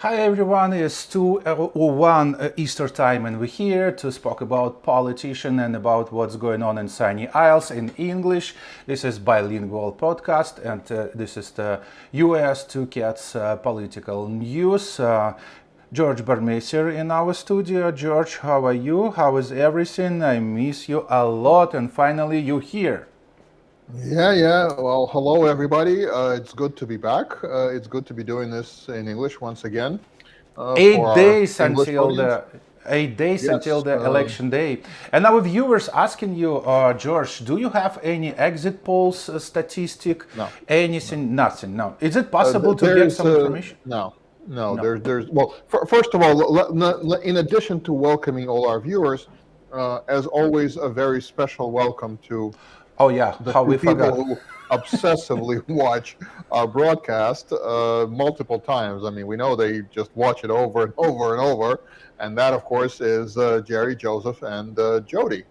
Hi everyone, it's 2:01 Easter time and we're here to speak about politician and about what's going on in Sunny Isles in English. This is bilingual podcast and this is the US Two Cats political news. George Bardmesser in our studio. George, how are you? How is everything? I miss you a lot and finally you're here. Yeah. Well, hello, everybody. It's good to be back. It's good to be doing this in English once again for eight our days English until audience. the 8 days until Yes. the election day. And our viewers asking you, George, do you have any exit polls statistic? No. Anything? Nothing. No. Is it possible to get There's some information? no. No. There's well. First of all, in addition to welcoming all our viewers, as always, a very special welcome to Oh yeah, the how two we people forgot. who obsessively watch our broadcast multiple times. I mean, we know they just watch it over and over and over, and that, of course, is Jerry, Joseph, and Jody.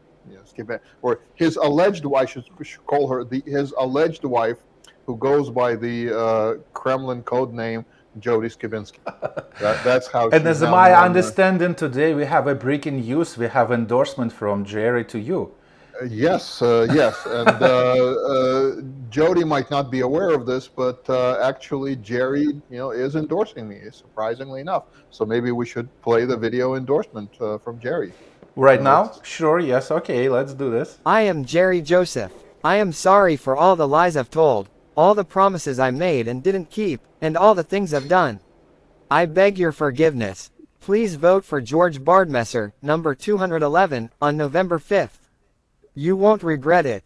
Or his alleged wife, I should call her his alleged wife, who goes by the Kremlin code name Jody Skibinski. That's how. And she's as now my known. understanding today, we have a breaking news. We have endorsement from Jerry to you. Yes, and Jody might not be aware of this, but actually Jerry, is endorsing me, surprisingly enough. So maybe we should play the video endorsement from Jerry. Right now? Sure, yes, okay, let's do this. I am Jerry Joseph. I am sorry for all the lies I've told, all the promises I made and didn't keep, and all the things I've done. I beg your forgiveness. Please vote for George Bardmesser, number 211, on November 5th. You won't regret it.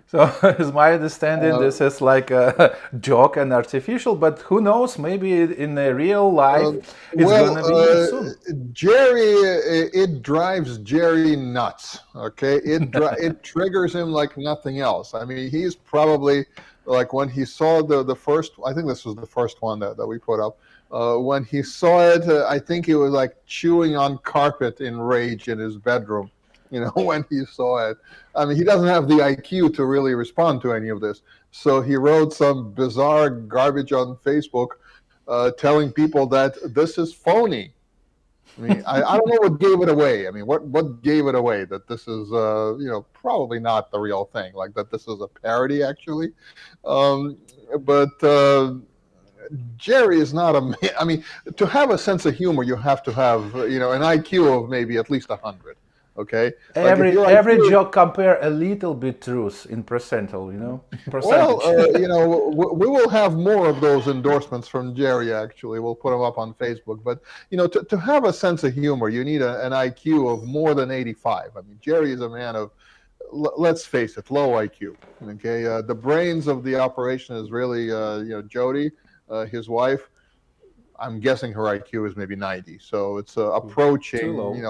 So, as my understanding, this is like a joke and artificial, but who knows, maybe in a real life, it's going to be soon. Jerry, it drives Jerry nuts, okay? It triggers him like nothing else. I mean, he's probably, like when he saw the first, I think this was the first one that we put up, when he saw it, I think he was like chewing on carpet in rage in his bedroom. When he saw it. I mean, he doesn't have the IQ to really respond to any of this. So he wrote some bizarre garbage on Facebook telling people that this is phony. I mean, I don't know what gave it away. I mean, what gave it away that this is, probably not the real thing, like that this is a parody, actually. But Jerry is not a man. I mean, to have a sense of humor, you have to have, an IQ of maybe at least 100. Okay. Every joke compare a little bit truth in percentile, percentage. Well, we will have more of those endorsements from Jerry. Actually, we'll put them up on Facebook. But to have a sense of humor, you need an IQ of more than 85. I mean, Jerry is a man of, let's face it, low IQ. Okay. The brains of the operation is really, Jody, his wife. I'm guessing her IQ is maybe 90. So it's approaching,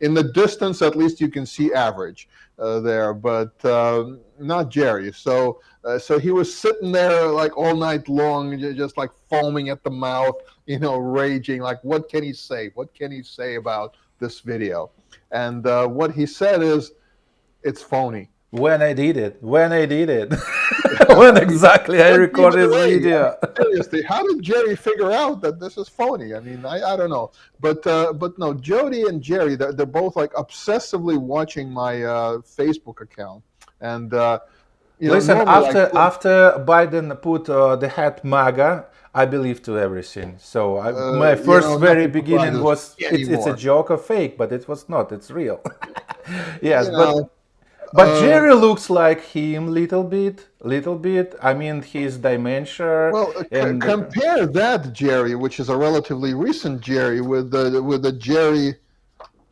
in the distance, at least you can see average there, but not Jerry. So he was sitting there like all night long, just like foaming at the mouth, raging. Like, what can he say? What can he say about this video? And what he said is, it's phony. When I did it. When exactly I recorded this video. Seriously, how did Jerry figure out that this is phony? I mean, I don't know. But no, Jody and Jerry, they're both like obsessively watching my Facebook account. And listen, after Biden put the hat MAGA, I believe to everything. So my first very beginning was it's a joke or fake, but it was not. It's real. Yes, but Jerry looks like him little bit. I mean, his dementia. Well, compare that Jerry, which is a relatively recent Jerry, with the Jerry,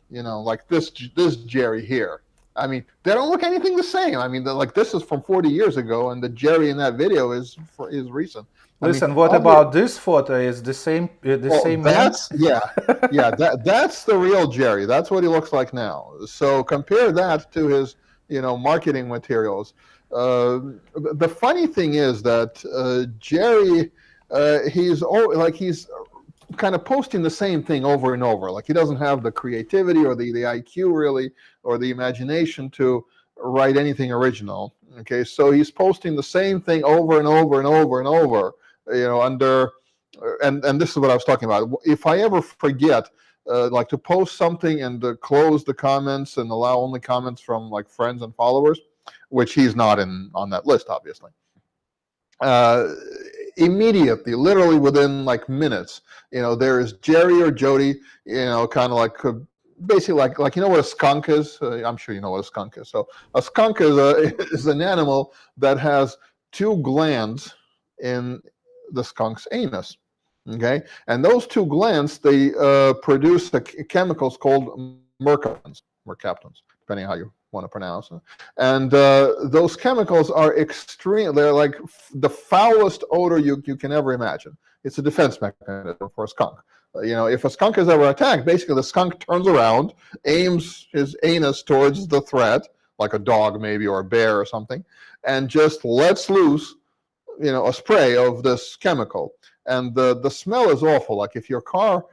like this Jerry here. I mean, they don't look anything the same. I mean, like this is from 40 years ago, and the Jerry in that video is recent. Listen, what about this photo? Is the same? Same man? That's the real Jerry. That's what he looks like now. So compare that to his, marketing materials. The funny thing is that Jerry, he's kind of posting the same thing over and over. Like he doesn't have the creativity or the IQ really, or the imagination to write anything original. Okay, so he's posting the same thing over and over and over and over. Under and this is what I was talking about. If I ever forget, like to post something and close the comments and allow only comments from like friends and followers, which he's not on that list, obviously. Immediately, literally within like minutes, there is Jerry or Jody, kind of like basically like you know what a skunk is. I'm sure you know what a skunk is. So a skunk is an animal that has two glands in the skunk's anus. Okay, and those two glands, they produce chemicals called mercaptans, depending on how you want to pronounce it. And those chemicals are extreme. They're like the foulest odor you can ever imagine. It's a defense mechanism for a skunk. If a skunk is ever attacked, basically the skunk turns around, aims his anus towards the threat, like a dog maybe or a bear or something, and just lets loose, a spray of this chemical. And the smell is awful. Like if your car,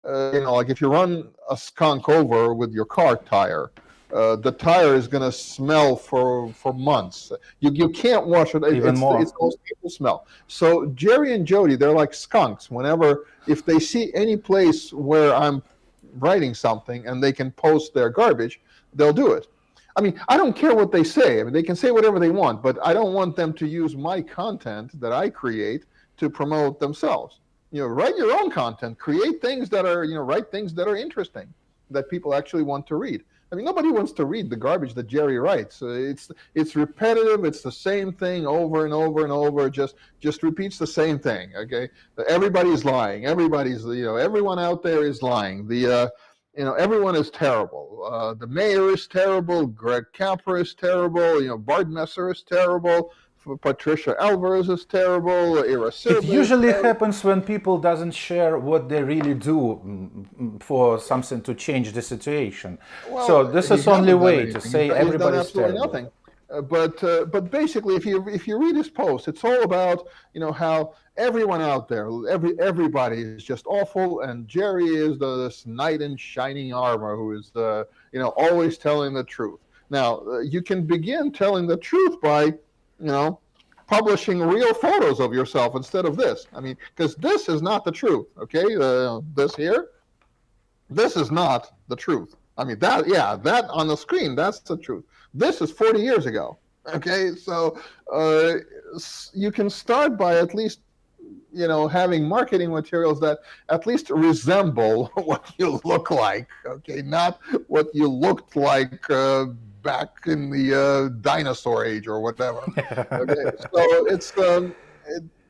like if you run a skunk over with your car tire, the tire is going to smell for months. You can't wash it. It's the most people smell. So Jerry and Jody, they're like skunks. If they see any place where I'm writing something and they can post their garbage, they'll do it. I mean, I don't care what they say. I mean, they can say whatever they want, but I don't want them to use my content that I create to promote themselves. Write your own content, create things that are, write things that are interesting, that people actually want to read. I mean, nobody wants to read the garbage that Jerry writes. It's repetitive. It's the same thing over and over and over. Just repeats the same thing. Okay, everybody's lying. Everyone out there is lying. Everyone is terrible. The mayor is terrible. Greg Capra is terrible. Bardmesser is terrible. Patricia Alvarez is terrible. It usually happens when people doesn't share what they really do for something to change the situation. Well, so this is only way to say everybody's terrible. Nothing. But basically, if you read his post, it's all about how everyone out there, everybody is just awful, and Jerry is this knight in shining armor who is always telling the truth. Now you can begin telling the truth by publishing real photos of yourself instead of this. I mean, because this is not the truth, okay? This is not the truth. I mean, that on the screen, that's the truth. This is 40 years ago, okay? So you can start by at least, having marketing materials that at least resemble what you look like, okay? Not what you looked like back in the dinosaur age or whatever. Okay, so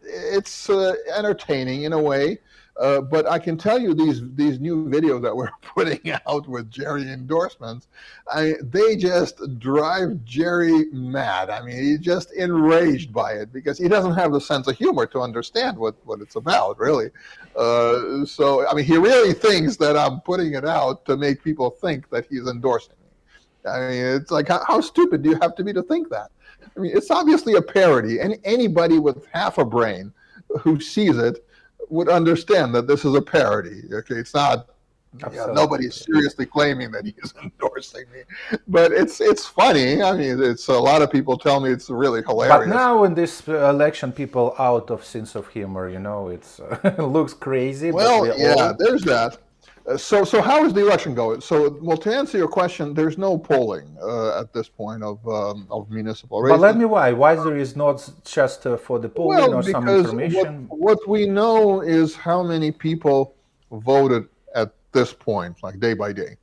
it's entertaining in a way, but I can tell you these new videos that we're putting out with Jerry endorsements, they just drive Jerry mad. I mean, he's just enraged by it because he doesn't have the sense of humor to understand what it's about, really. So I mean, he really thinks that I'm putting it out to make people think that he's endorsing. I mean, it's like, how stupid do you have to be to think that? I mean, it's obviously a parody, and anybody with half a brain who sees it would understand that this is a parody. Okay, it's not. Nobody's seriously claiming that he's endorsing me, but it's funny. I mean, it's a lot of people tell me it's really hilarious. But now in this election, people out of sense of humor. It's it looks crazy. Well, there's that. So how is the election going? So, well, to answer your question, there's no polling at this point of municipal races. But let me why there is not just for the polling or some information? What we know is how many people voted at this point, like day by day.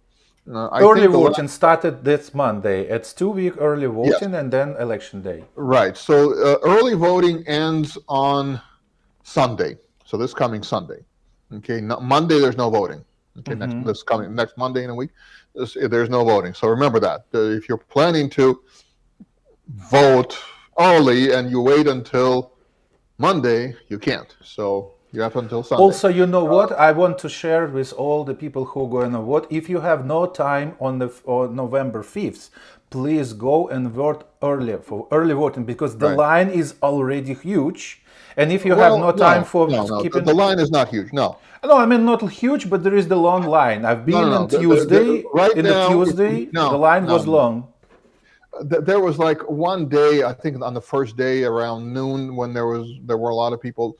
Early voting started this Monday. It's 2-week early voting and then election day. Right. So early voting ends on Sunday. So this coming Sunday. Okay. Monday there's no voting. Okay, next Monday in a week, there's no voting. So remember that. If you're planning to vote early and you wait until Monday, you can't. So you have until Sunday. Also, you know what? I want to share with all the people who are going to vote. If you have no time on November 5th, please go and vote early for early voting because the line is already huge. And if you have no time keeping... The line is not huge, no. No, I mean not huge, but there is the long line. I've been on Tuesday. The line was long. There was like one day, I think on the first day around noon, when there were a lot of people.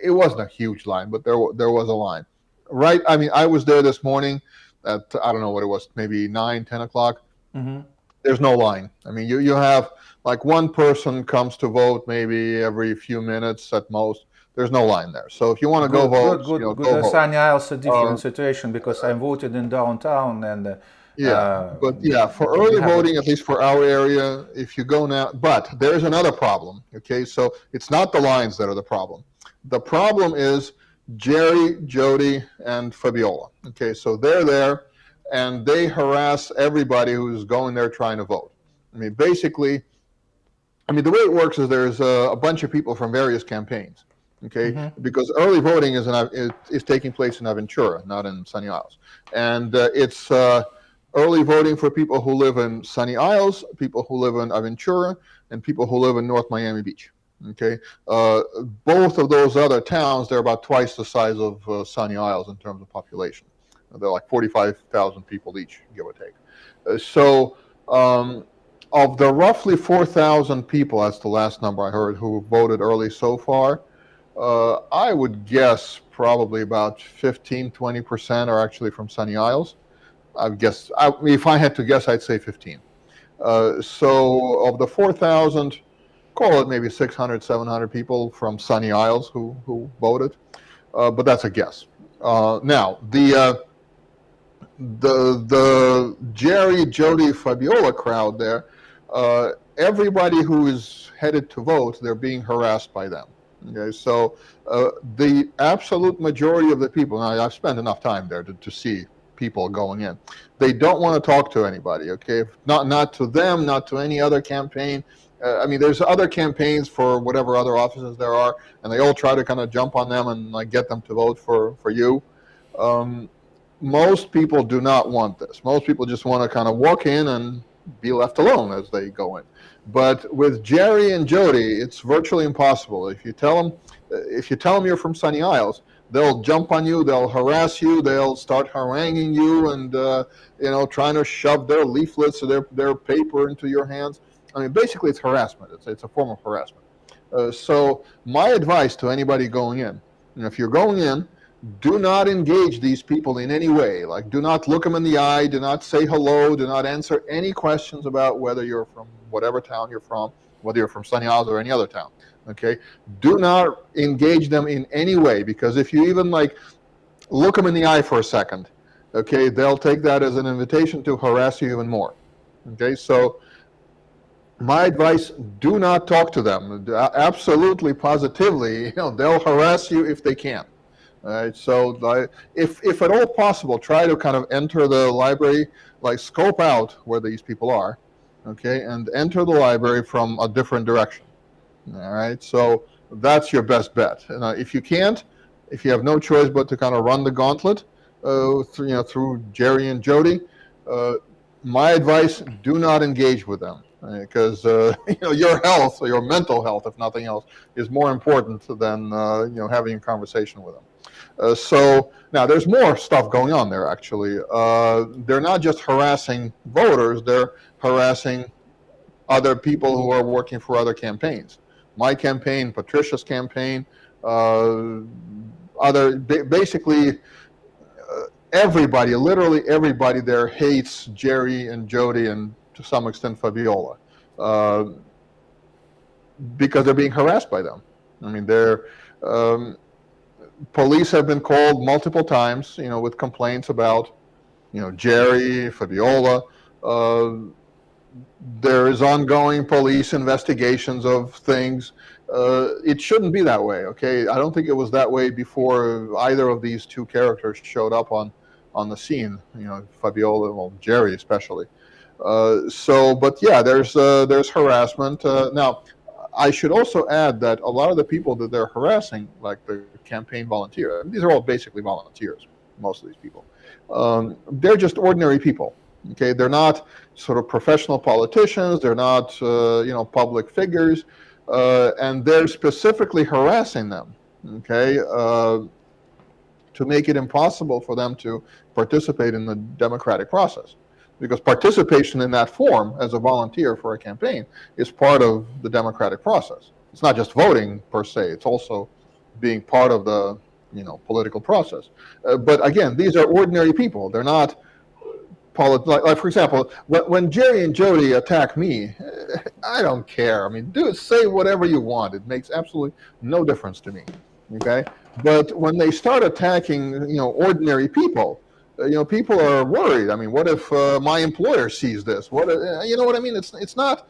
It wasn't a huge line, but there was a line. Right. I mean, I was there this morning at, I don't know what it was, maybe 9, 10 o'clock. Mm-hmm. There's no line. I mean, you have like one person comes to vote maybe every few minutes at most. There's no line there. So if you want to go vote, Good. go vote. Sunny Isles a different Uh, situation because I voted in downtown and Yeah, but yeah, for early voting, at least for our area, if you go now, but there's another problem. Okay, so it's not the lines that are the problem. The problem is Jerry, Jody, and Fabiola. Okay, so they're there and they harass everybody who's going there trying to vote. I mean, basically, the way it works is there's a bunch of people from various campaigns. Okay, because early voting is taking place in Aventura, not in Sunny Isles, and it's early voting for people who live in Sunny Isles, people who live in Aventura, and people who live in North Miami Beach. Okay, both of those other towns, they're about twice the size of Sunny Isles in terms of population. They're like 45,000 people each, give or take. Of the roughly 4,000 people, that's the last number I heard, who voted early so far, I would guess probably about 15-20% are actually from Sunny Isles. If I had to guess, I'd say 15. So of the 4,000, call it maybe 600, 700 people from Sunny Isles who voted, but that's a guess. Now, the Jerry, Jody, Fabiola crowd there, everybody who is headed to vote, they're being harassed by them. Okay, so the absolute majority of the people, now I've spent enough time there to see people going in. They don't want to talk to anybody, okay? Not to them, not to any other campaign. There's other campaigns for whatever other offices there are, and they all try to kind of jump on them and like get them to vote for you. Most people do not want this. Most people just want to kind of walk in and be left alone as they go in. But with Jerry and Jody, it's virtually impossible. If you tell them you're from Sunny Isles, they'll jump on you, they'll harass you, they'll start haranguing you, and trying to shove their leaflets or their paper into your hands. Basically, it's harassment. It's a form of harassment. So my advice to anybody going in, if you're going in, do not engage these people in any way. Like, do not look them in the eye, do not say hello, do not answer any questions about whether you're from whatever town you're from, whether you're from Sunny Isles or any other town. Okay, do not engage them in any way, because if you even like look them in the eye for a second, okay, they'll take that as an invitation to harass you even more. Okay, so my advice: do not talk to them. Absolutely, positively, they'll harass you if they can. All right, so if at all possible, try to kind of enter the library, like scope out where these people are, okay, and enter the library from a different direction. All right, so that's your best bet. If you can't, if you have no choice but to kind of run the gauntlet through Jerry and Jody, my advice: do not engage with them, because your health, or your mental health, if nothing else, is more important than having a conversation with them. So now there's more stuff going on there. Actually, they're not just harassing voters; they're harassing other people who are working for other campaigns. My campaign, Patricia's campaign, basically everybody, literally everybody there hates Jerry and Jody and to some extent Fabiola, because they're being harassed by them. Police have been called multiple times, with complaints about, Jerry, Fabiola. There is ongoing police investigations of things. It shouldn't be that way, okay? I don't think it was that way before either of these two characters showed up on the scene, Fabiola, well, Jerry especially. But yeah, there's harassment. Now, I should also add that a lot of the people that they're harassing, like the campaign volunteers, these are all basically volunteers, most of these people. They're just ordinary people. Okay, they're not sort of professional politicians. They're not, public figures, and they're specifically harassing them. Okay, to make it impossible for them to participate in the democratic process. because participation in that form as a volunteer for a campaign is part of the democratic process. It's not just voting per se; it's also being part of the political process. But again, these are ordinary people. They're not like for example, when Jerry and Jody attack me, I don't care. I mean, say whatever you want. It makes absolutely no difference to me. Okay, but when they start attacking, ordinary people, people are worried. I mean, what if my employer sees this? What what I mean? It's not.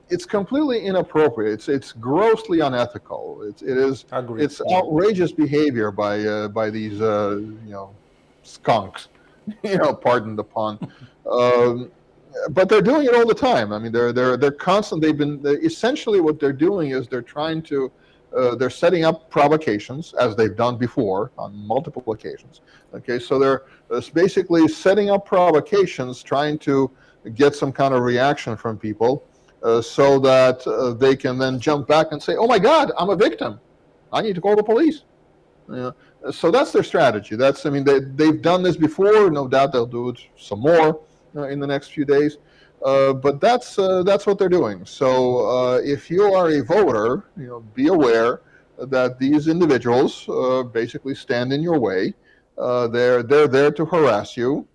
It's completely inappropriate. It's grossly unethical. Agreed. It's outrageous behavior by these skunks. Pardon the pun. But they're doing it all the time. I mean, they're constant. Essentially what they're doing is they're trying to. They're setting up provocations, as they've done before on multiple occasions. Okay, so they're basically setting up provocations, trying to get some kind of reaction from people, so that they can then jump back and say, "Oh my God, I'm a victim. I need to call the police." So that's their strategy. They've done this before. No doubt they'll do it some more in the next few days. But that's what they're doing. So if you are a voter, be aware that these individuals basically stand in your way. They're there to harass you.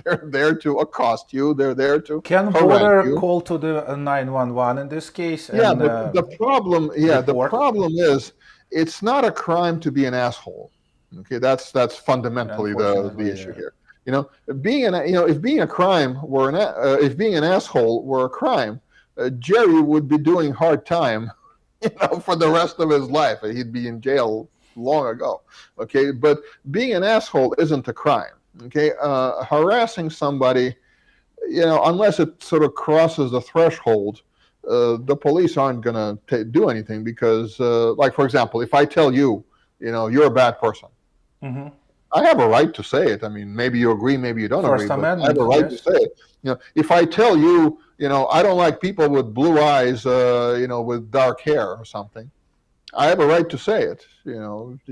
They're there to accost you. They're there to Can voter call to the 911 in this case? Yeah, but the problem is it's not a crime to be an asshole. Okay, that's fundamentally the issue here. If being an asshole were a crime, Jerry would be doing hard time, for the rest of his life. He'd be in jail long ago. Okay, but being an asshole isn't a crime. Okay, harassing somebody, unless it sort of crosses the threshold, the police aren't going to do anything because, like for example, if I tell you, you're a bad person. Mm-hmm. I have a right to say it. I mean, maybe you agree, maybe you don't agree, but I have a right to say it. If I tell you, I don't like people with blue eyes, with dark hair or something, I have a right to say it,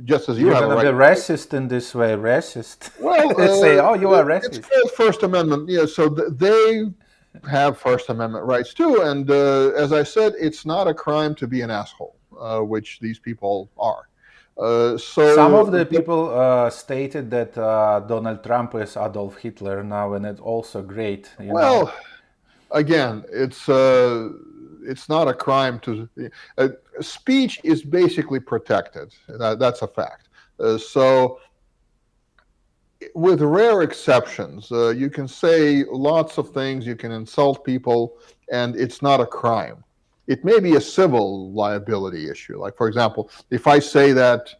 just as you have a right. You're going to be racist in this way, racist. Well, say, oh, you are racist. It's called First Amendment. So they have First Amendment rights too. And as I said, it's not a crime to be an asshole, which these people are. So some of the people stated that Donald Trump is Adolf Hitler now, and it's also great. Well, again, it's not a crime to. Speech is basically protected. That's a fact. So, with rare exceptions, you can say lots of things. You can insult people, and it's not a crime. It may be a civil liability issue. Like, for example, if I say that,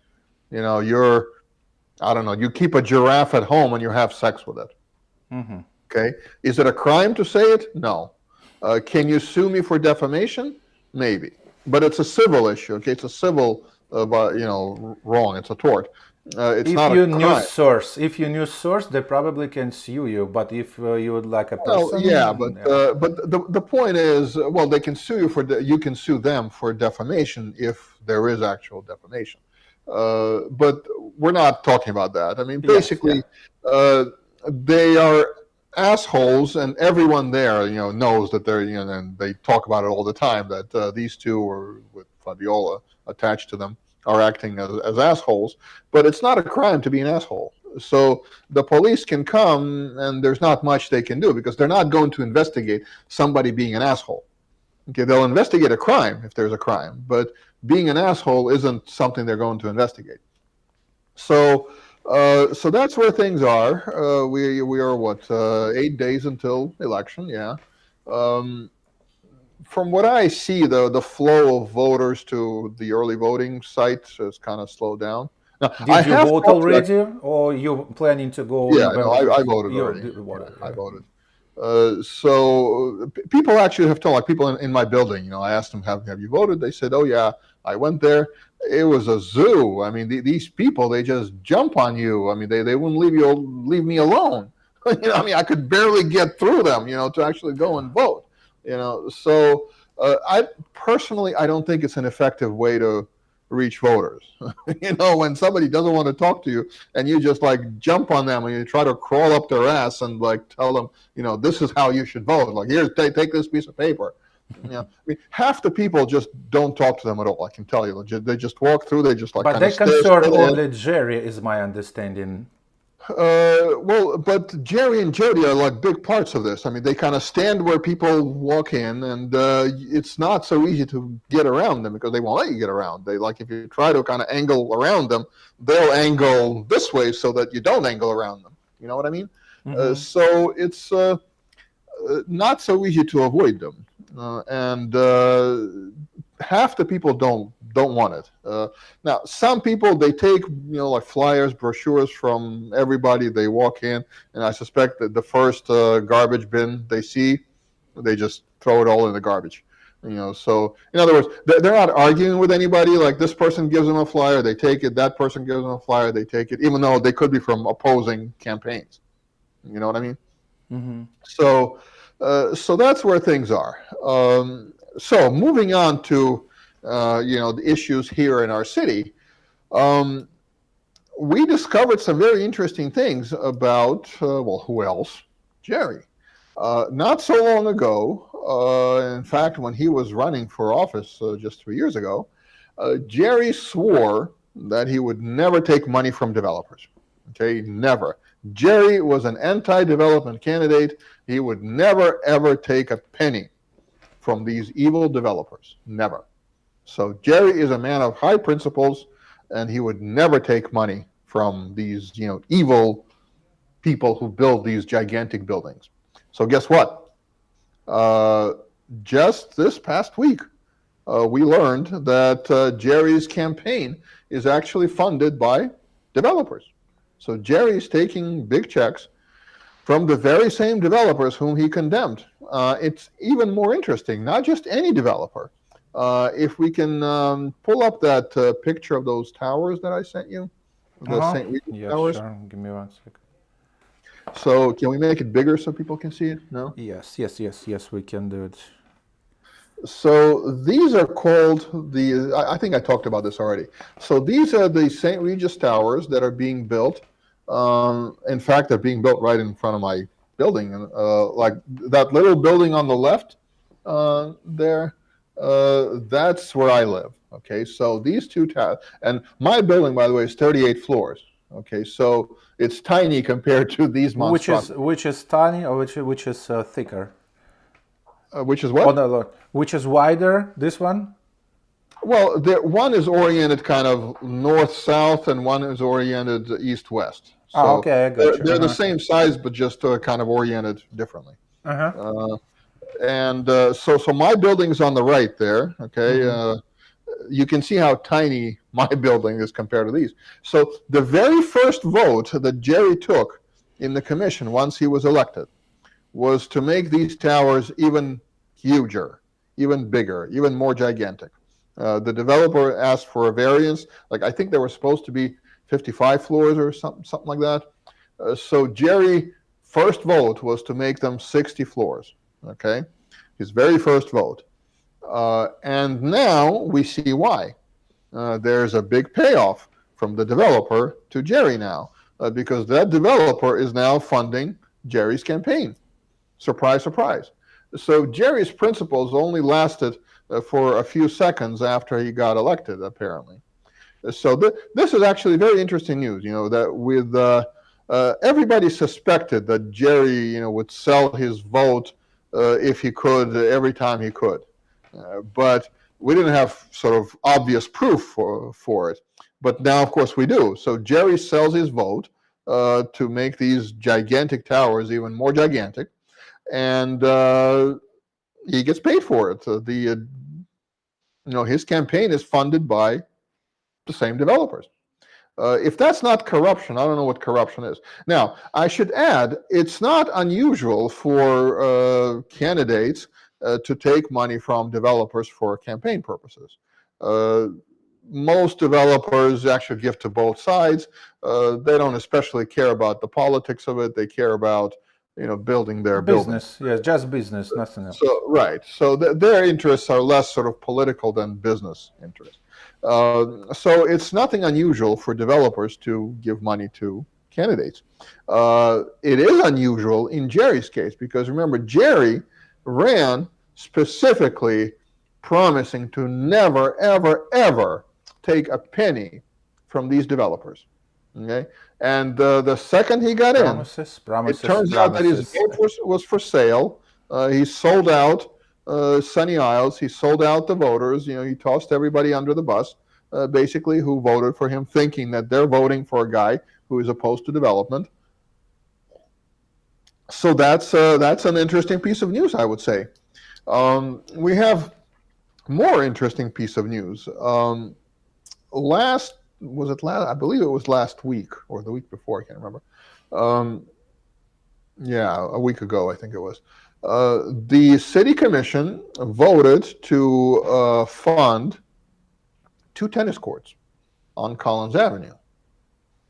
you keep a giraffe at home and you have sex with it. Mm-hmm. Okay. Is it a crime to say it? No. Can you sue me for defamation? Maybe. But it's a civil issue. Okay. It's a civil, wrong. It's a tort. It's not a crime. If you knew source, they probably can sue you. But if you would like a person, well, yeah, but the point is, they can sue you you can sue them for defamation if there is actual defamation. But we're not talking about that. I mean, basically, they are assholes, and everyone there, knows that they're, and they talk about it all the time that these two, or with Fabiola attached to them, are acting as assholes, but it's not a crime to be an asshole. So the police can come and there's not much they can do because they're not going to investigate somebody being an asshole. Okay, they'll investigate a crime if there's a crime, but being an asshole isn't something they're going to investigate. So that's where things are. We are 8 days until election, yeah. From what I see, the flow of voters to the early voting sites has kind of slowed down. Now, Did you vote already, or you planning to go? Yeah, no, I voted already. I voted. So people actually have told, like people in my building, I asked them, have you voted? They said, oh yeah, I went there. It was a zoo. I mean, these people, they just jump on you. I mean, they wouldn't leave me alone. I could barely get through them, to actually go and vote. So I personally, I don't think it's an effective way to reach voters. When somebody doesn't want to talk to you and you just like jump on them and you try to crawl up their ass and like tell them, this is how you should vote. Like, here, take this piece of paper. Half the people just don't talk to them at all. I can tell you, they just walk through. They just like. But they concern only Jerry, is my understanding. But Jerry and Jody are like big parts of this. I mean, they kind of stand where people walk in, and it's not so easy to get around them because they won't let you get around. They like, if you try to kind of angle around them, they'll angle this way so that you don't angle around them. You know what I mean? Mm-hmm. So it's not so easy to avoid them, and half the people don't want it. Now, some people, they take like flyers, brochures from everybody. They walk in, and I suspect that the first garbage bin they see, they just throw it all in the garbage. So in other words, they're not arguing with anybody. Like, this person gives them a flyer, they take it. That person gives them a flyer, they take it, even though they could be from opposing campaigns. You know what I mean? Mm-hmm. So that's where things are. So moving on to the issues here in our city, we discovered some very interesting things about, who else? Jerry. Not so long ago, in fact, when he was running for office just 3 years ago, Jerry swore that he would never take money from developers. Okay, never. Jerry was an anti-development candidate. He would never, ever take a penny from these evil developers. Never. So Jerry is a man of high principles, and he would never take money from these, evil people who build these gigantic buildings. So guess what? Just this past week, we learned that Jerry's campaign is actually funded by developers. So Jerry is taking big checks from the very same developers whom he condemned. It's even more interesting, not just any developer. If we can pull up that picture of those towers that I sent you, the St. Regis towers. Sure. Give me 1 second. So can we make it bigger so people can see it? No? Yes, we can do it. So these are called I think I talked about this already. So these are the St. Regis towers that are being built. In fact, they're being built right in front of my building. Like that little building on the left there, that's where I live. Okay, so these two towers, and my building, by the way, is 38 floors. Okay, so it's tiny compared to these monstrosities. Which is tiny, or which is thicker? Which is what? Oh, no, which is wider? This one? Well, one is oriented kind of north-south, and one is oriented east-west. So okay, I got you. They're the same size, but just kind of oriented differently. So my building's on the right there. Okay, mm-hmm. You can see how tiny my building is compared to these. So the very first vote that Jerry took in the commission once he was elected was to make these towers even huger, even bigger, even more gigantic. The developer asked for a variance. Like, I think they were supposed to be 55 floors or something like that. So Jerry's first vote was to make them 60 floors. Okay, his very first vote. And now we see why. There's a big payoff from the developer to Jerry now, because that developer is now funding Jerry's campaign. Surprise, surprise. So Jerry's principles only lasted for a few seconds after he got elected, apparently. So this is actually very interesting news, that with everybody suspected that Jerry, would sell his vote if he could, every time he could. But we didn't have sort of obvious proof for it. But now, of course, we do. So Jerry sells his vote to make these gigantic towers even more gigantic. And he gets paid for it. His campaign is funded by the same developers. If that's not corruption, I don't know what corruption is. Now, I should add, it's not unusual for candidates to take money from developers for campaign purposes. Most developers actually give to both sides. They don't especially care about the politics of it. They care about building their building. Business, yes, just business, nothing else. So right, so their interests are less sort of political than business interests. So it's nothing unusual for developers to give money to candidates. It is unusual in Jerry's case because remember, Jerry ran specifically promising to never, ever, ever take a penny from these developers. Okay, and the second he got Promises, in, it turns out that his vote was for sale. He sold out Sunny Isles. He sold out the voters. He tossed everybody under the bus, basically, who voted for him, thinking that they're voting for a guy who is opposed to development. So that's an interesting piece of news, I would say. We have more interesting piece of news. I believe it was last week or the week before, I can't remember. A week ago, I think it was. The city commission voted to fund 2 tennis courts on Collins Avenue.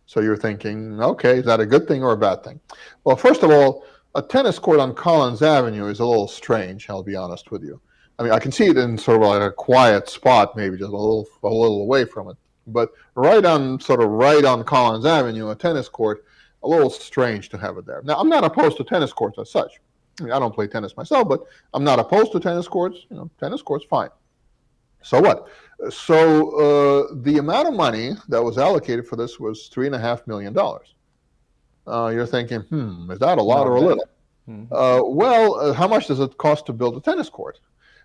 So you're thinking, okay, is that a good thing or a bad thing? Well, first of all, a tennis court on Collins Avenue is a little strange, I'll be honest with you. I mean, I can see it in sort of like a quiet spot, maybe just a little away from it. But right on Collins Avenue, a tennis court, a little strange to have it there. Now, I'm not opposed to tennis courts as such. I mean, I don't play tennis myself, but I'm not opposed to tennis courts. Tennis courts, fine. So what? So the amount of money that was allocated for this was $3.5 million. You're thinking, is that a lot or a little? Mm-hmm. How much does it cost to build a tennis court?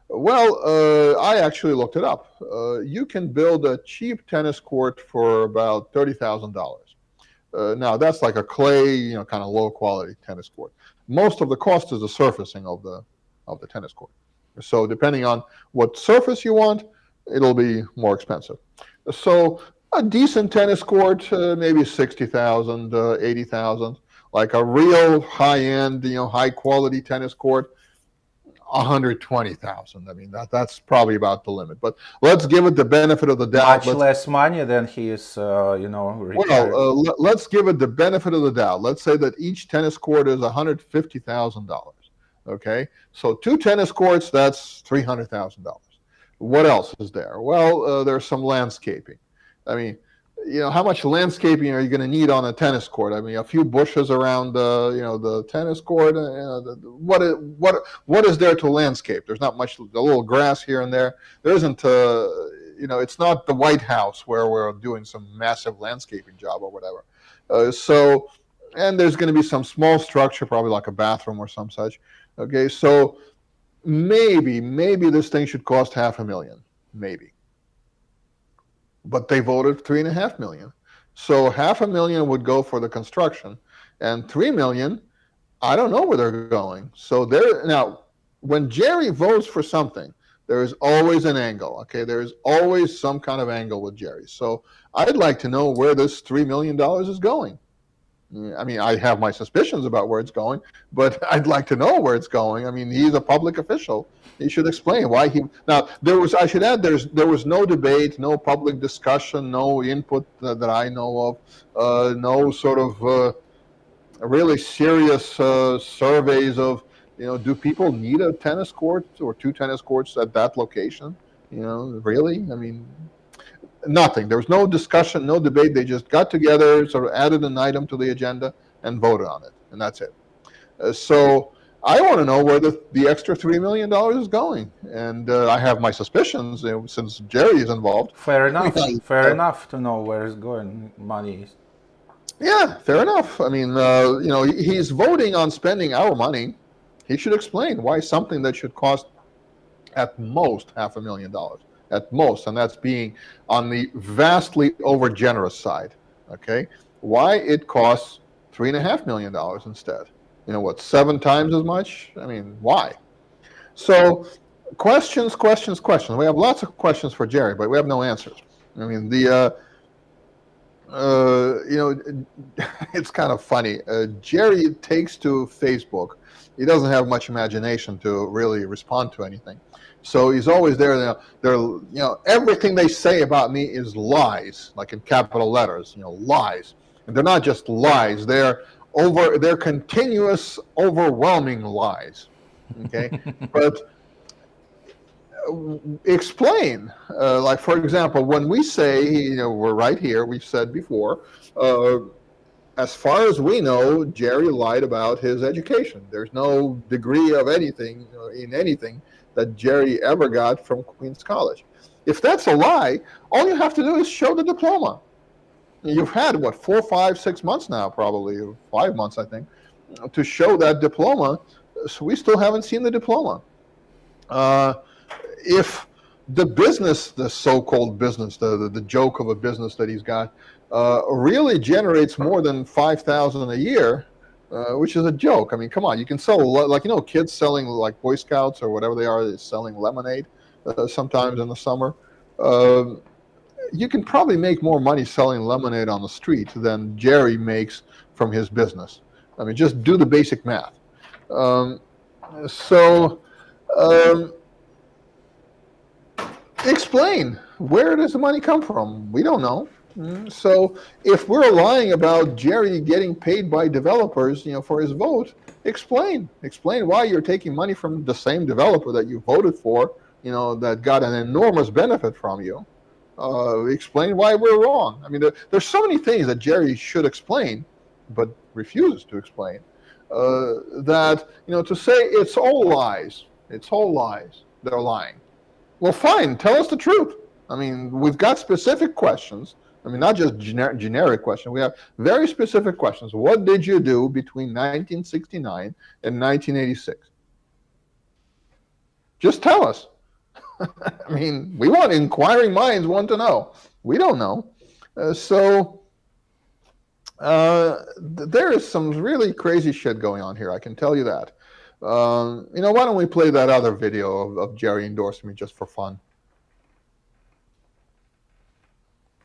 Well, I actually looked it up. You can build a cheap tennis court for about $30,000. Now that's like a clay, kind of low quality tennis court. Most of the cost is the surfacing of the tennis court. So depending on what surface you want, it'll be more expensive. So a decent tennis court, maybe $60,000, $80,000. Like a real high-end, high-quality tennis court, $120,000. I mean, that's probably about the limit. But let's give it the benefit of the doubt. Much less money than he is, retired. Well, let's give it the benefit of the doubt. Let's say that each tennis court is $150,000. Okay, so 2 tennis courts, that's $300,000. What else is there? Well, there's some landscaping. I mean, how much landscaping are you going to need on a tennis court? I mean, a few bushes around the tennis court. What is there to landscape? There's not much. A little grass here and there. There isn't. It's not the White House where we're doing some massive landscaping job or whatever. And there's going to be some small structure, probably like a bathroom or some such. Okay, so maybe this thing should cost $500,000, maybe. But they voted $3.5 million. So $500,000 would go for the construction, and $3 million, I don't know where they're going. So now, when Jerry votes for something, there is always an angle. Okay, there is always some kind of angle with Jerry. So I'd like to know where this $3 million is going. I mean, I have my suspicions about where it's going, but I'd like to know where it's going. I mean, he's a public official. He should explain why he. Now, I should add, there was no debate, no public discussion, no input that I know of, no sort of really serious surveys of, do people need a tennis court or 2 tennis courts at that location? Really? I mean, nothing. There was no discussion, no debate. They just got together, sort of added an item to the agenda and voted on it, and that's it. So I want to know where the extra $3 million is going, and I have my suspicions since Jerry is involved. Fair enough. Fair enough to know where it's going. Money is. Yeah, fair enough. I mean, he's voting on spending our money. He should explain why something that should cost at most $500,000. At most, and that's being on the vastly over generous side. Okay, why it costs $3.5 million instead? 7 times as much? I mean, why? So, questions. We have lots of questions for Jerry, but we have no answers. I mean, it's kind of funny. Jerry takes to Facebook. He doesn't have much imagination to really respond to anything. So he's always there. Everything they say about me is lies, like in capital letters, lies. And they're not just lies. They're over their continuous, overwhelming lies. Okay, but explain. Like, for example, when we say, we're right here, we've said before, as far as we know, Jerry lied about his education. There's no degree of anything in anything that Jerry ever got from Queens College. If that's a lie, all you have to do is show the diploma. You've had, 4, 5, 6 months now, probably 5 months, I think, to show that diploma. So we still haven't seen the diploma. If the business, the so-called business, the joke of a business that he's got, really generates more than $5,000 a year, which is a joke. I mean, come on, you can sell, like, kids selling, like Boy Scouts or whatever they are, selling lemonade sometimes in the summer. You can probably make more money selling lemonade on the street than Jerry makes from his business. I mean, just do the basic math. Explain, where does the money come from? We don't know. So if we're lying about Jerry getting paid by developers, for his vote, explain why you're taking money from the same developer that you voted for, that got an enormous benefit from you. Explain why we're wrong. I mean, there's so many things that Jerry should explain, but refuses to explain. That, to say it's all lies, they're lying. Well, fine, tell us the truth. I mean, we've got specific questions. I mean, not just generic questions. We have very specific questions. What did you do between 1969 and 1986? Just tell us. I mean, inquiring minds want to know. We don't know. There is some really crazy shit going on here, I can tell you that. Why don't we play that other video of Jerry endorsing me just for fun?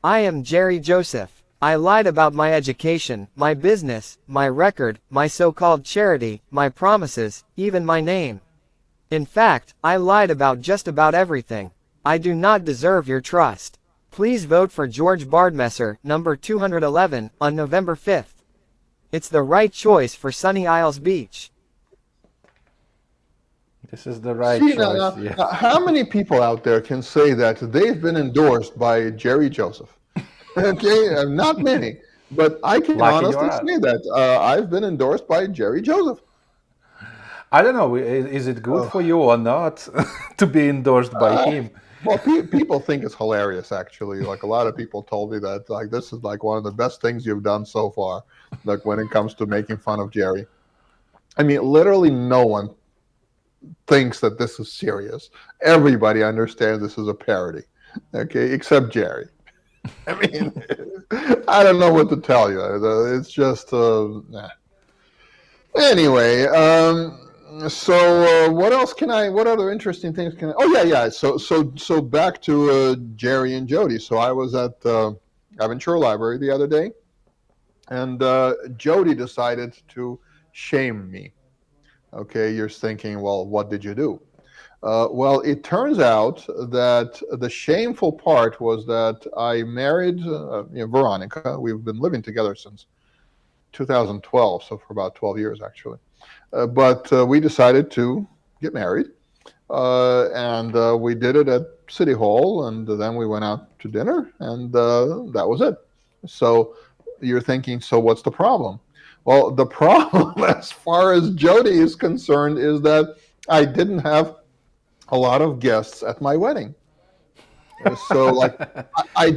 I am Jerry Joseph. I lied about my education, my business, my record, my so-called charity, my promises, even my name. In fact, I lied about just about everything. I do not deserve your trust. Please vote for George Bardmesser, number 211, on November 5th. It's the right choice for Sunny Isles Beach. This is the right choice. Now, how many people out there can say that they've been endorsed by Jerry Joseph? Okay, not many, but I can honestly say that I've been endorsed by Jerry Joseph. I don't know, is it good for you or not to be endorsed by him? Well, people think it's hilarious, actually. Like, a lot of people told me that, like, this is like one of the best things you've done so far, like, when it comes to making fun of Jerry. I mean, literally no one thinks that this is serious. Everybody understands this is a parody, okay, except Jerry. I mean, I don't know what to tell you. It's just, Anyway, what else what other interesting things can So back to Jerry and Jody. So I was at Aventura Library the other day, and Jody decided to shame me. Okay, you're thinking, well, what did you do? Well, it turns out that the shameful part was that I married Veronica. We've been living together since 2012, so for about 12 years, actually. But we decided to get married, and we did it at City Hall, and then we went out to dinner, and that was it. So you're thinking, so what's the problem? Well, the problem, as far as Jody is concerned, is that I didn't have a lot of guests at my wedding. So, like, I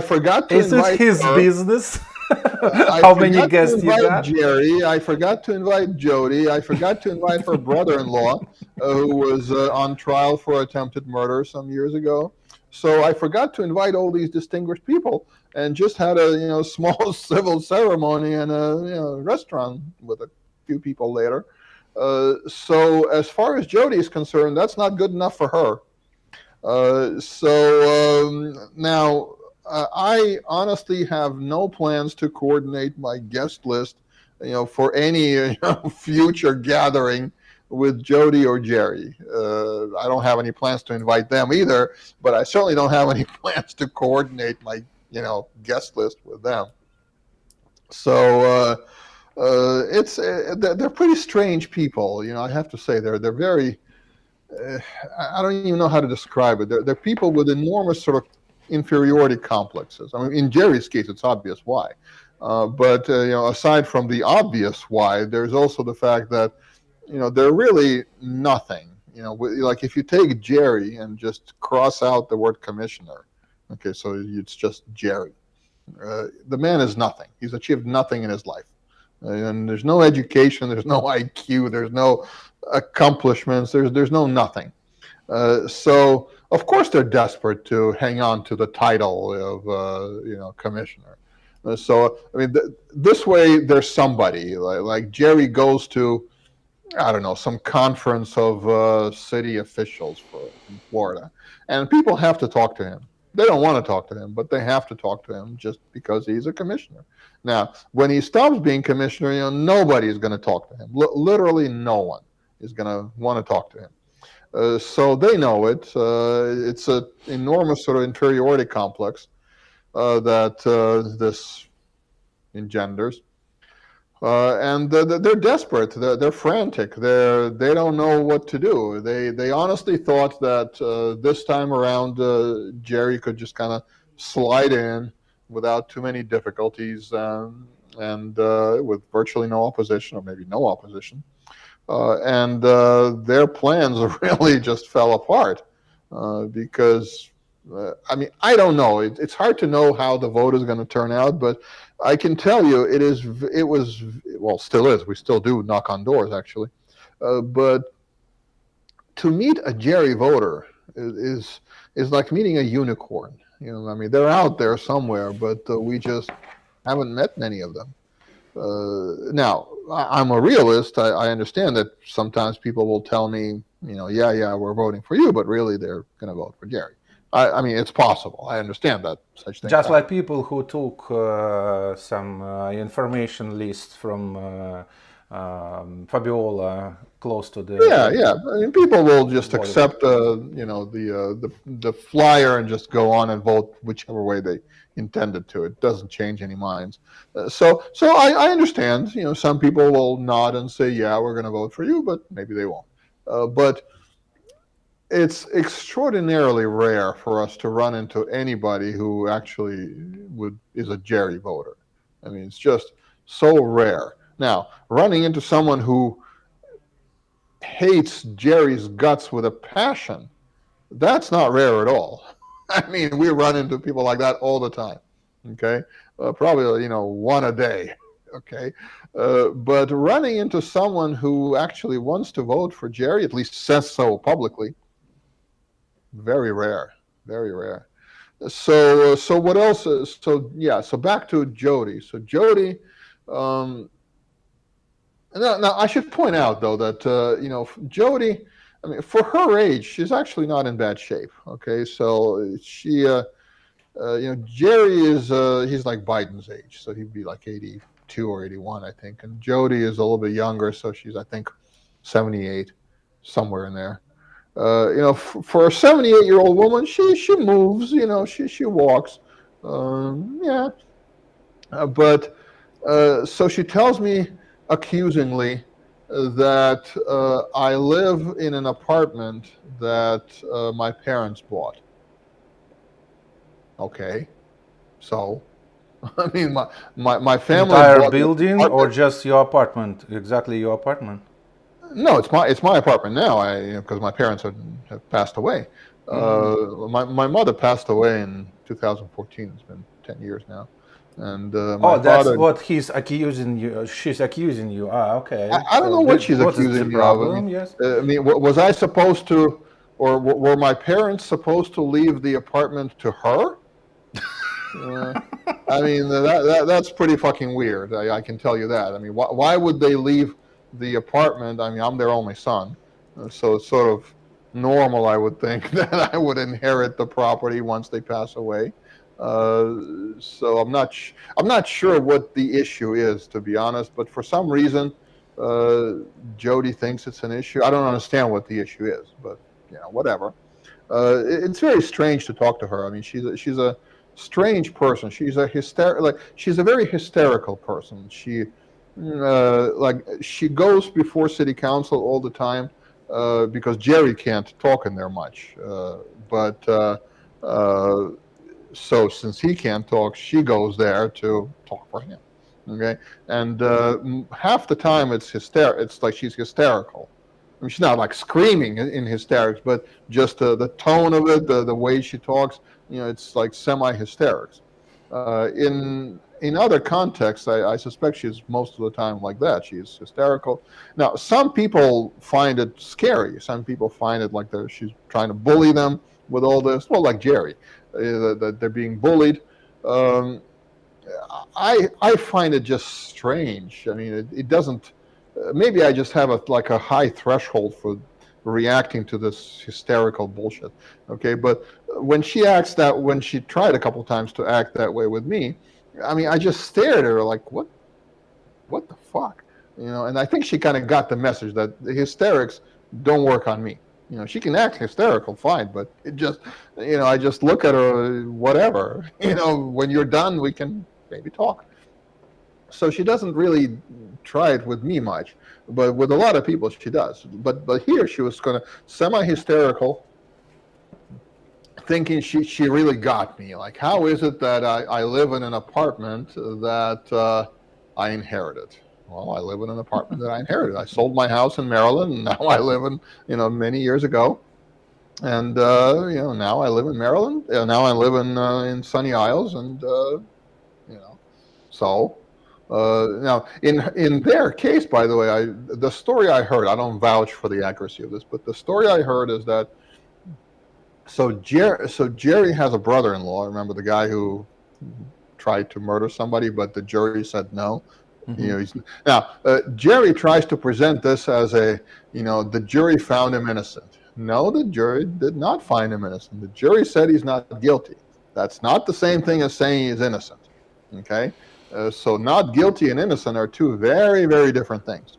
forgot to invite Is it his business? I How many guests you got? Jerry, I forgot to invite Jody. I forgot to invite her brother-in-law, who was on trial for attempted murder some years ago. So I forgot to invite all these distinguished people, and just had a small civil ceremony in a restaurant with a few people later. So as far as Jody is concerned, that's not good enough for her. Now. I honestly have no plans to coordinate my guest list, for any future gathering with Jody or Jerry. I don't have any plans to invite them either, but I certainly don't have any plans to coordinate my, guest list with them. So They're pretty strange people. I have to say they're very. I don't even know how to describe it. They're people with enormous sort of inferiority complexes. I mean, in Jerry's case, it's obvious why. But aside from the obvious why, there's also the fact that they're really nothing. Like if you take Jerry and just cross out the word commissioner, okay, so it's just Jerry. The man is nothing. He's achieved nothing in his life. And there's no education, there's no IQ, there's no accomplishments, there's no nothing. So of course they're desperate to hang on to the title of commissioner. So I mean, this way there's somebody like Jerry goes to, I don't know, some conference of city officials in Florida, and people have to talk to him. They don't want to talk to him, but they have to talk to him just because he's a commissioner. Now, when he stops being commissioner, nobody is going to talk to him. Literally no one is going to want to talk to him. So they know it. It's an enormous sort of inferiority complex that this engenders. And they're desperate. They're frantic. They don't know what to do. They honestly thought that this time around Jerry could just kind of slide in without too many difficulties and with virtually no opposition, or maybe no opposition. And their plans really just fell apart because. I mean, I don't know. It's hard to know how the vote is going to turn out, but I can tell you it was, well, still is. We still do knock on doors, actually. But to meet a Jerry voter is like meeting a unicorn. I mean, they're out there somewhere, but we just haven't met many of them. Now, I'm a realist. I understand that sometimes people will tell me, yeah, we're voting for you, but really they're going to vote for Jerry. I mean, it's possible. I understand that such things. Just like people who took some information list from Fabiola close to the. Yeah. I mean, people will just accept the flyer and just go on and vote whichever way they intended to. It doesn't change any minds. So I understand. Some people will nod and say, yeah, we're going to vote for you, but maybe they won't. But it's extraordinarily rare for us to run into anybody who actually is a Jerry voter. I mean, it's just so rare. Now, running into someone who hates Jerry's guts with a passion, that's not rare at all. I mean, we run into people like that all the time. Okay, probably one a day. Okay, but running into someone who actually wants to vote for Jerry, at least says so publicly, very rare, very rare. So what else? So back to Jody. So Jody, now I should point out though that Jody, I mean, for her age, she's actually not in bad shape. Okay, so she, Jerry is he's like Biden's age, so he'd be like 82 or 81, I think, and Jody is a little bit younger, so she's I think 78, somewhere in there. For a 78-year-old woman, she moves, she walks, but so she tells me accusingly that I live in an apartment that my parents bought. Okay, so I mean my family entire building or just your apartment? Exactly your apartment? No, it's my apartment now. Because my parents have passed away. My mother passed away in 2014. It's been 10 years now. And that's father, what he's accusing you. She's accusing you. Okay. I don't know what she's accusing me of. I mean, yes. I mean, was I supposed to, or were my parents supposed to leave the apartment to her? I mean, that's pretty fucking weird. I can tell you that. I mean, why would they leave the apartment? I mean, I'm their only son, so it's sort of normal, I would think, that I would inherit the property once they pass away. So I'm not sure what the issue is, to be honest. But for some reason, Jody thinks it's an issue. I don't understand what the issue is, but whatever. It's very strange to talk to her. I mean, she's a strange person. She's a very hysterical person. She like she goes before city council all the time because Jerry can't talk in there much. So since he can't talk, she goes there to talk for him. Okay, and half the time it's like she's hysterical. I mean, she's not like screaming in hysterics, but just the tone of it, the way she talks, it's like semi-hysterics. In other contexts, I suspect she's most of the time like that. She's hysterical. Now, some people find it scary. Some people find it like she's trying to bully them with all this. Well, like Jerry, that they're being bullied. I find it just strange. I mean, it doesn't. Maybe I just have a high threshold for reacting to this hysterical bullshit. Okay, but when she tried a couple times to act that way with me, I mean, I just stared at her like, what the fuck, And I think she kind of got the message that the hysterics don't work on me. She can act hysterical, fine, but it just, I just look at her, whatever. When you're done, we can maybe talk. So she doesn't really try it with me much, but with a lot of people she does. But here she was kind of semi-hysterical, thinking she really got me. Like, how is it that I live in an apartment that I inherited? Well, I live in an apartment that I inherited. I sold my house in Maryland, and now I live in, many years ago. And, now I live in Maryland. Now I live in Sunny Isles, and, so... now, in their case, by the way, the story I heard, I don't vouch for the accuracy of this, but the story I heard is that so Jerry has a brother-in-law. Remember the guy who tried to murder somebody, but the jury said no. Mm-hmm. Jerry tries to present this as the jury found him innocent. No, the jury did not find him innocent. The jury said he's not guilty. That's not the same thing as saying he's innocent. Okay. So not guilty and innocent are two very, very different things.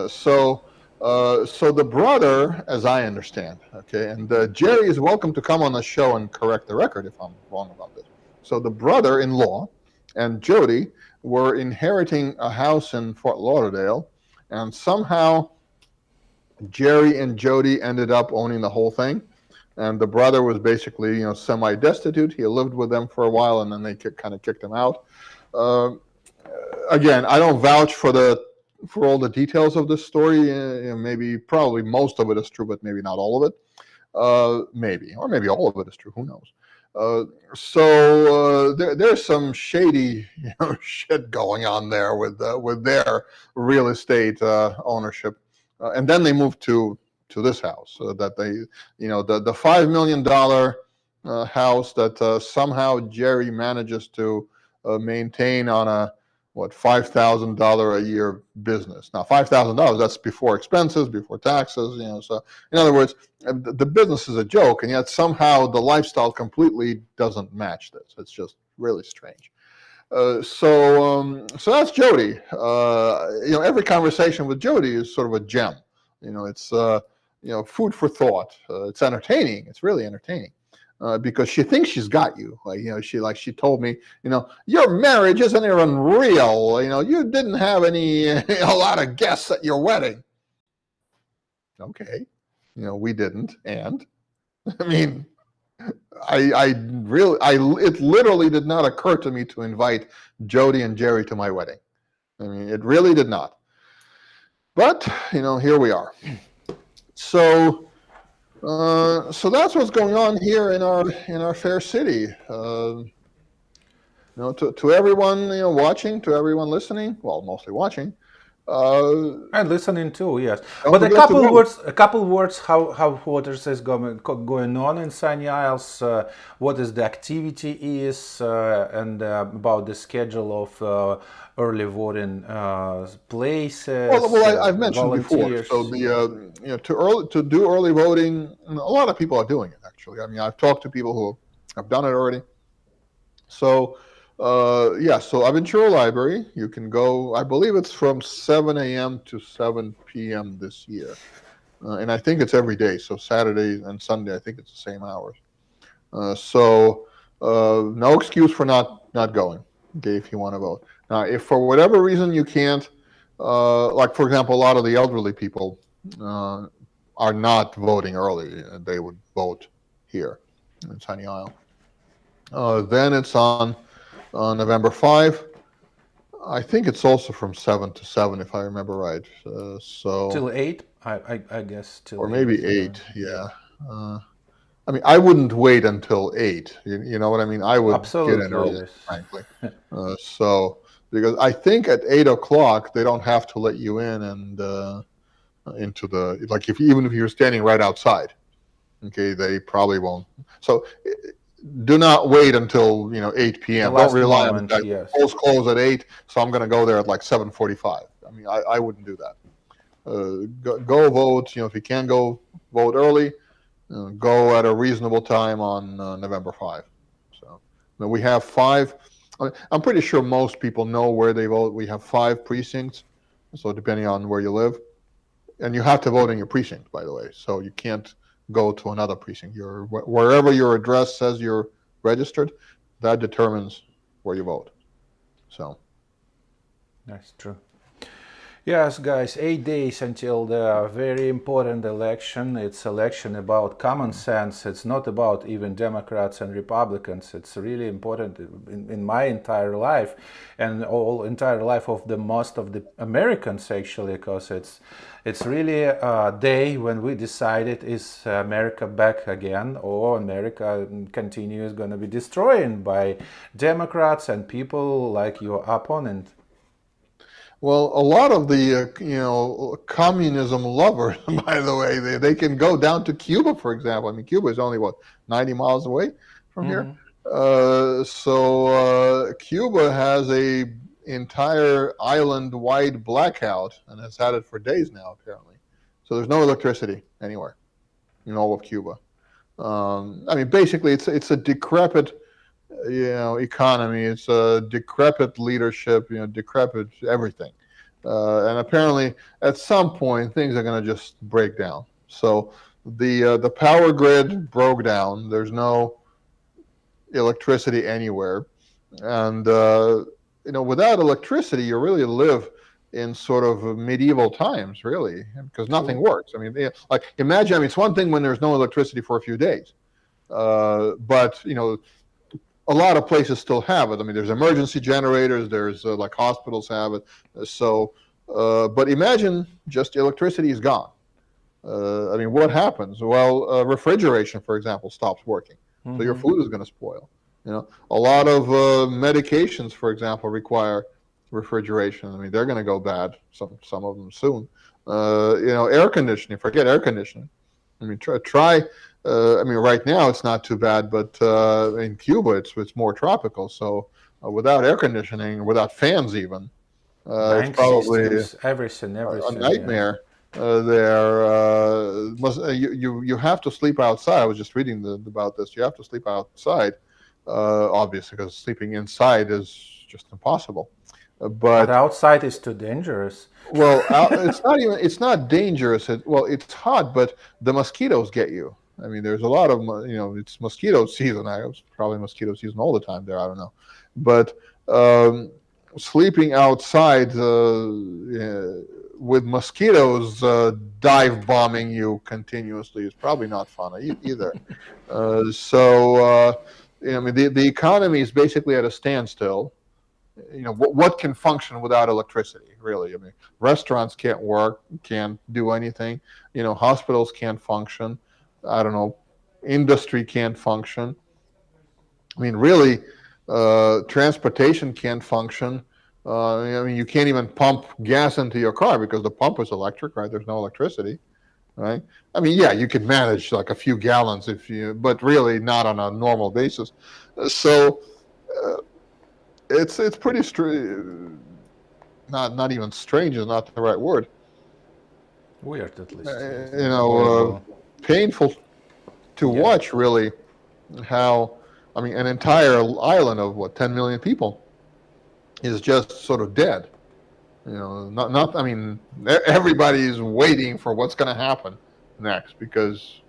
So the brother, as I understand, okay, and Jerry is welcome to come on the show and correct the record if I'm wrong about this. So the brother-in-law and Jody were inheriting a house in Fort Lauderdale, and somehow Jerry and Jody ended up owning the whole thing. And the brother was basically, semi-destitute. He lived with them for a while, and then they kind of kicked him out. Again, I don't vouch for all the details of this story. Probably most of it is true, but maybe not all of it. Maybe all of it is true. Who knows? There's some shady, shit going on there with their real estate ownership, and then they moved to this house that they, the $5 million house that somehow Jerry manages to maintain on a $5,000 a year business. Now $5,000, that's before expenses, before taxes, so in other words, the business is a joke, and yet somehow the lifestyle completely doesn't match this. It's just really strange. So that's Jody. Every conversation with Jody is sort of a gem. It's food for thought. It's entertaining. It's really entertaining. Because she thinks she's got you. She told me, your marriage isn't even real. You didn't have a lot of guests at your wedding. Okay. We didn't. And I mean, it literally did not occur to me to invite Jody and Jerry to my wedding. I mean, it really did not. But, here we are. So that's what's going on here in our fair city. To everyone watching, to everyone listening, well, mostly watching, and listening too, yes. But a couple words how what is going on in Sunny Isles, what is the activity is, and about the schedule of early voting places. Well, I've mentioned before. So to do early voting, a lot of people are doing it. Actually, I mean, I've talked to people who have done it already. So. So Aventura Library, you can go, I believe it's from 7 a.m. to 7 p.m. this year. And I think it's every day. So Saturday and Sunday, I think it's the same hours. So no excuse for not going, okay, if you want to vote. If for whatever reason you can't, like for example, a lot of the elderly people are not voting early. They would vote here in Sunny Isle. Then it's on November 5. I think it's also from 7 to 7, if I remember right. Till 8, I guess. Till or 8. maybe 8, yeah. I mean, I wouldn't wait until 8. You know what I mean? I would Absolutely, get in early, yes. frankly. So, because I think at 8 o'clock, they don't have to let you in and into the, like, even if you're standing right outside, okay, they probably won't. So, do not wait until 8 p.m. The last Don't rely moment, on that. yes. Polls close at 8, so I'm going to go there at like 7:45. I mean, I wouldn't do that. Go vote. If you can go vote early, go at a reasonable time on November 5. So we have 5. I'm pretty sure most people know where they vote. We have 5 precincts, so depending on where you live, and you have to vote in your precinct, by the way. So you can't go to another precinct. Wherever your address says you're registered, that determines where you vote. So That's true. Yes, guys, 8 days until the very important election. It's election about common sense. It's not about even Democrats and Republicans. It's really important in my entire life and all entire life of the most of the Americans, actually, because it's really a day when we decided, is America back again, or America continues going to be destroyed by Democrats and people like your opponent. Well, a lot of the communism lovers, by the way, they can go down to Cuba, for example. I mean, Cuba is only 90 miles away from here. So Cuba has a entire island-wide blackout, and has had it for days now, apparently. So there's no electricity anywhere in all of Cuba. I mean, basically, it's a decrepit economy. It's a decrepit leadership, decrepit everything. And apparently, at some point, things are going to just break down. So the power grid broke down. There's no electricity anywhere, and without electricity, you really live in sort of medieval times, really, because nothing works. I mean, like imagine. I mean, it's one thing when there's no electricity for a few days, but a lot of places still have it. I mean, there's emergency generators. There's like hospitals have it. So, but imagine just electricity is gone. I mean, what happens? Well, refrigeration, for example, stops working. So your food is going to spoil. A lot of medications, for example, require refrigeration. I mean, they're going to go bad. Some of them soon. Air conditioning. Forget air conditioning. I mean, try. I mean, right now it's not too bad, but in Cuba it's more tropical. So without air conditioning, without fans even, it's probably systems, everything, a nightmare. You have to sleep outside. I was just reading about this. You have to sleep outside, obviously, because sleeping inside is just impossible. But outside is too dangerous. Well, it's not dangerous. It's hot, but the mosquitoes get you. I mean, there's a lot of, it's mosquito season. It's probably mosquito season all the time there. I don't know. But sleeping outside with mosquitoes dive bombing you continuously is probably not fun either. I mean, the economy is basically at a standstill. What can function without electricity, really? I mean, restaurants can't work, can't do anything. Hospitals can't function. I don't know, industry can't function. I mean, really, transportation can't function. I mean, you can't even pump gas into your car because the pump is electric, right? There's no electricity, right? I mean, yeah, you can manage like a few gallons but really not on a normal basis. So it's pretty strange. Not even strange is not the right word. Weird, at least. Painful to watch, really, how, I mean, an entire island of 10 million people is just sort of dead. I mean, everybody's waiting for what's going to happen next, because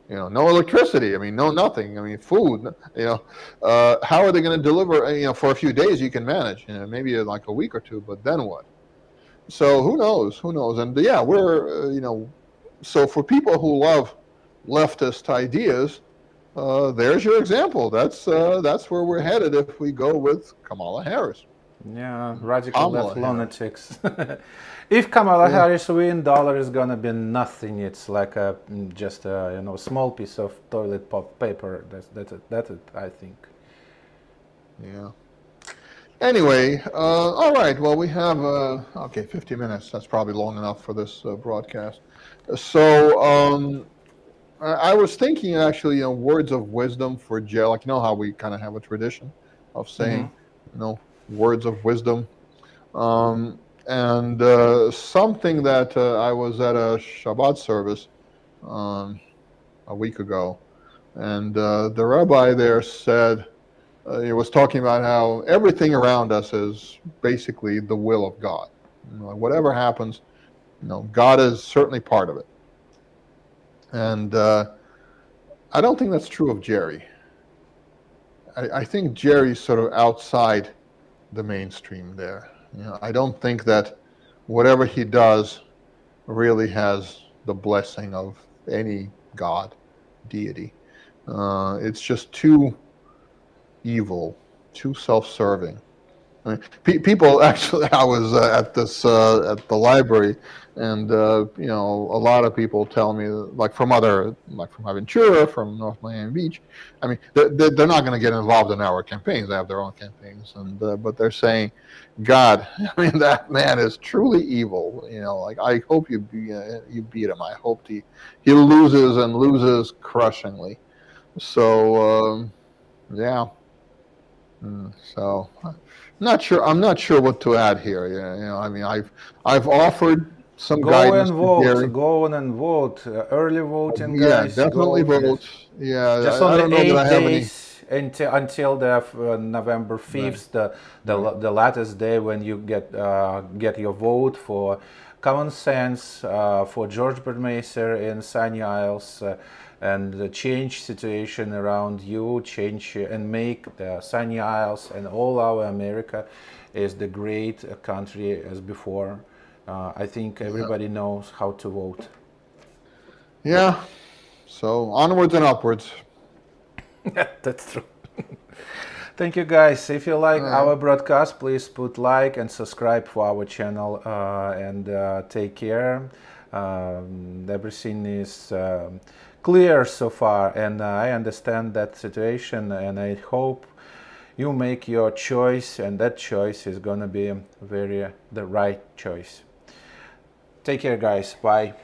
No electricity. I mean, no nothing. I mean, food. How are they going to deliver? For a few days you can manage. Maybe like a week or two, but then what? So who knows? Who knows? And yeah, we're So for people who love leftist ideas, there's your example. That's where we're headed if we go with Kamala Harris. Yeah, radical Kamala left lunatics. If Kamala Harris win, dollar is gonna be nothing. It's like just a small piece of toilet paper. That's it. I think. Yeah. Anyway, all right. Well, we have 50 minutes. That's probably long enough for this broadcast. So I was thinking actually, words of wisdom for jail. Like how we kind of have a tradition of saying, words of wisdom. And something that I was at a Shabbat service a week ago, and the rabbi there said, he was talking about how everything around us is basically the will of God. Whatever happens, God is certainly part of it. And I don't think that's true of Jerry. I think Jerry's sort of outside the mainstream there. I don't think that whatever he does really has the blessing of any God, deity. It's just too evil, too self-serving. I mean, people actually. I was at the library, and a lot of people tell me, like from Aventura, from North Miami Beach. I mean, they're not going to get involved in our campaigns. They have their own campaigns, and but they're saying, God, I mean, that man is truly evil. Like I hope you beat him. I hope he loses and loses crushingly. So yeah. So I'm not sure what to add here. I mean, I've offered some guidance to Gary. Go on and vote. Early voting, Yeah, guys. definitely vote. Yeah, Just I only don't know that I have 8 any. days until the November 5th, the latest day when you get your vote for Common Sense, for George Bardmesser in Sunny Isles, and change situation around you, change and make the Sunny Isles and all our America is the great country as before. I think everybody knows how to vote. Yeah. So onwards and upwards. That's true. Thank you, guys. If you like our broadcast, please put like and subscribe for our channel, and take care. Everything is clear so far, and I understand that situation, and I hope you make your choice, and that choice is gonna be the right choice. Take care, guys. Bye.